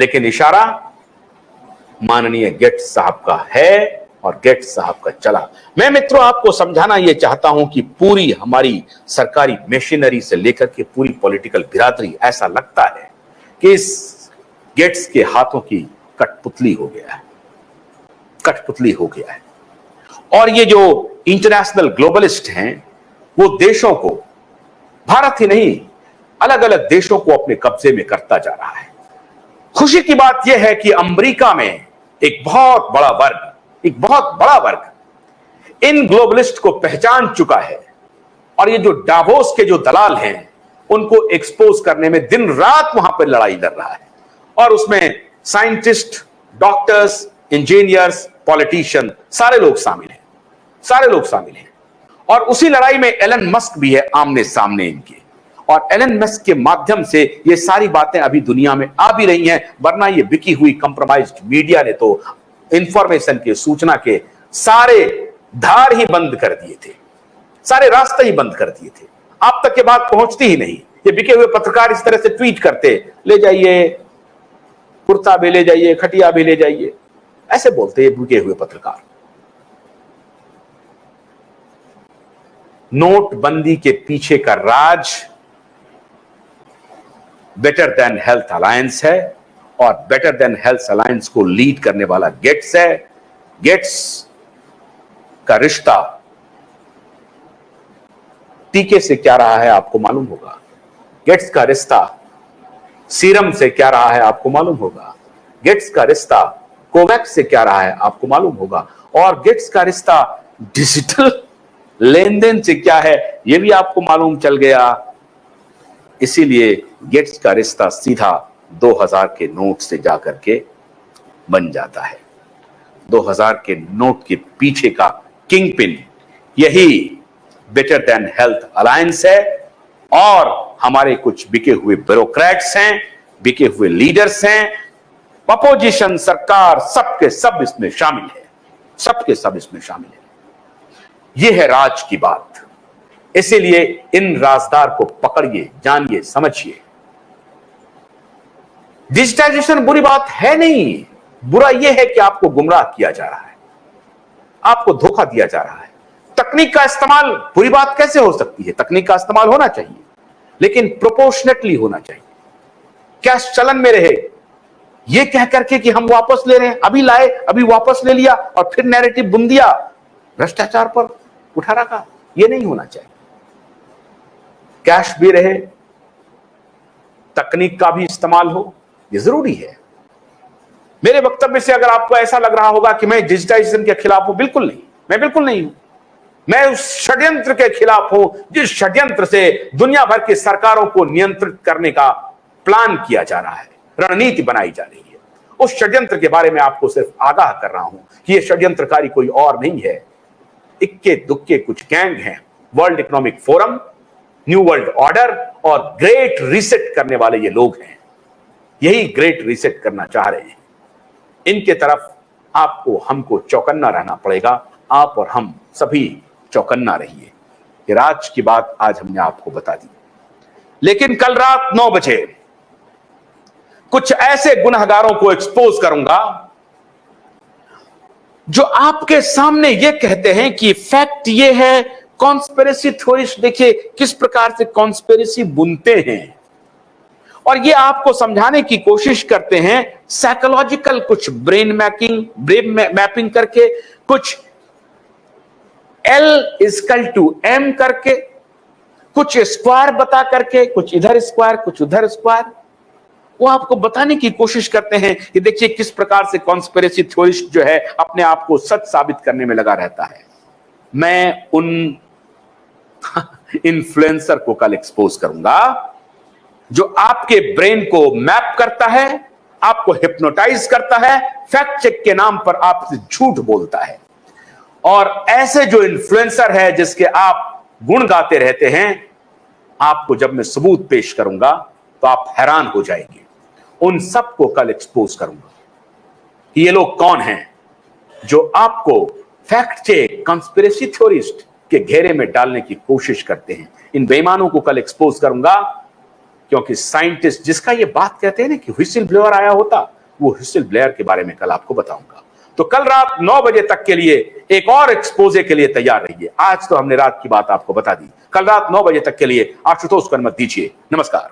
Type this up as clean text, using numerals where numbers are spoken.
लेकिन इशारा माननीय गेट्स साहब का है और गेट्स साहब का चला। मैं मित्रों आपको समझाना यह चाहता हूं कि पूरी हमारी सरकारी मशीनरी से लेकर के पूरी पॉलिटिकल बिरादरी, ऐसा लगता है कि इस गेट्स के हाथों की कठपुतली हो गया है, कठपुतली हो गया है। और ये जो इंटरनेशनल ग्लोबलिस्ट हैं वो देशों को, भारत ही नहीं अलग अलग देशों को अपने कब्जे में करता जा रहा है। खुशी की बात यह है कि अमेरिका में एक बहुत बड़ा वर्ग इन ग्लोबलिस्ट को पहचान चुका है और ये जो डावोस के जो दलाल हैं उनको एक्सपोज करने में दिन रात वहां पर लड़ाई लड़ रहा है। और उसमें साइंटिस्ट, डॉक्टर्स, इंजीनियर्स, पॉलिटिशियन, सारे लोग शामिल हैं। और उसी लड़ाई में एलन मस्क भी है आमने सामने इनके। और एलन मस्क के माध्यम से ये सारी बातें अभी दुनिया में आ भी रही हैं, वरना ये बिकी हुई कंप्रोमाइज्ड मीडिया ने तो इंफॉर्मेशन के, सूचना के सारे धार ही बंद कर दिए थे, सारे रास्ते ही बंद कर दिए थे। आप तक ये बात पहुंचती ही नहीं। ये बिके हुए पत्रकार इस तरह से ट्वीट करते, ले जाइए कुर्ता भी ले जाइए, खटिया भी ले जाइए, ऐसे बोलते ये बिके हुए पत्रकार। नोटबंदी के पीछे का राज बेटर देन हेल्थ अलायंस है और बेटर देन हेल्थ अलायंस को लीड करने वाला गेट्स है। गेट्स का रिश्ता टीके से क्या रहा है आपको मालूम होगा। गेट्स का रिश्ता सीरम से क्या रहा है आपको मालूम होगा। गेट्स का रिश्ता कोवैक्स से क्या रहा है आपको मालूम होगा। और गेट्स का रिश्ता डिजिटल लेन देन से क्या है यह भी आपको मालूम चल गया। इसीलिए गेट्स का रिश्ता सीधा 2000 के नोट से जाकर के बन जाता है। 2000 के नोट के पीछे का किंग पिन यही बेटर देन हेल्थ अलायंस है और हमारे कुछ बिके हुए ब्यूरोक्रेट्स हैं, बिके हुए लीडर्स हैं, अपोजिशन, सरकार, सबके सब इसमें शामिल है, सबके सब इसमें शामिल है। यह है राज की बात। इसीलिए इन राजदार को पकड़िए, जानिए, समझिए। डिजिटाइजेशन बुरी बात है नहीं, बुरा यह है कि आपको गुमराह किया जा रहा है, आपको धोखा दिया जा रहा है। तकनीक का इस्तेमाल बुरी बात कैसे हो सकती है? तकनीक का इस्तेमाल होना चाहिए, लेकिन प्रोपोर्शनेटली होना चाहिए। कैश चलन में रहे, यह कह करके कि हम वापस ले रहे हैं, अभी लाए अभी वापस ले लिया और फिर नैरेटिव बुन दिया, भ्रष्टाचार पर उठा रखा, यह नहीं होना चाहिए। कैश भी रहे, तकनीक का भी इस्तेमाल हो, यह जरूरी है। मेरे वक्तव्य से अगर आपको ऐसा लग रहा होगा कि मैं डिजिटाइजेशन के खिलाफ हूं, बिल्कुल नहीं, मैं बिल्कुल नहीं हूं। मैं उस षड्यंत्र के खिलाफ हूं जिस षड्यंत्र से दुनिया भर की सरकारों को नियंत्रित करने का प्लान किया जा रहा है, रणनीति बनाई जा रही है। उस षड्यंत्र के बारे में आपको सिर्फ आगाह कर रहा हूं कि यह षड्यंत्रकारी कोई और नहीं है, इक्के दुक्के कुछ गैंग हैं। World economic forum, new world order और ग्रेट रीसेट करने वाले ये लोग हैं। यही ग्रेट रीसेट करना चाह रहे हैं। इनके तरफ आपको, हमको चौकन्ना रहना पड़ेगा। आप और हम सभी चौकन्ना रहिए। ये राज की बात आज हमने आपको बता दी। लेकिन कल रात 9 बजे कुछ ऐसे गुनहगारों को एक्सपोज करूंगा जो आपके सामने ये कहते हैं कि फैक्ट ये है, कॉन्स्पिरेसी थ्योरिस्ट देखिए किस प्रकार से कॉन्स्पिरेसी बुनते हैं और ये आपको समझाने की कोशिश करते हैं साइकोलॉजिकल, कुछ ब्रेन मैपिंग करके, कुछ L=M करके, कुछ स्क्वायर बता करके, कुछ इधर स्क्वायर कुछ उधर स्क्वायर, वो आपको बताने की कोशिश करते हैं कि देखिए किस प्रकार से कॉन्स्पिरेसी थ्योरिस्ट जो है अपने आप को सच साबित करने में लगा रहता है। मैं उन इन्फ्लुएंसर को कल एक्सपोज करूंगा जो आपके ब्रेन को मैप करता है, आपको हिप्नोटाइज करता है, फैक्ट चेक के नाम पर आपसे झूठ बोलता है। और ऐसे जो इन्फ्लुएंसर है जिसके आप गुण गाते रहते हैं, आपको जब मैं सबूत पेश करूंगा तो आप हैरान हो जाएंगे। उन सबको कल एक्सपोज करूंगा कि ये लोग कौन हैं जो आपको फैक्ट चेक, कॉन्स्पिरेसी थ्योरिस्ट के घेरे में डालने की कोशिश करते हैं। इन बेईमानों को कल एक्सपोज करूंगा क्योंकि साइंटिस्ट जिसका ये बात कहते हैं ना कि व्हिसिल ब्लोअर आया होता, वो व्हिसिल ब्लोअर के बारे में कल आपको बताऊंगा। तो कल रात 9 बजे तक के लिए एक और एक्सपोजे के लिए तैयार रहिए। आज तो हमने रात की बात आपको बता दी, कल रात 9 बजे तक के लिए आशुतोष को अनुमति दीजिए। नमस्कार।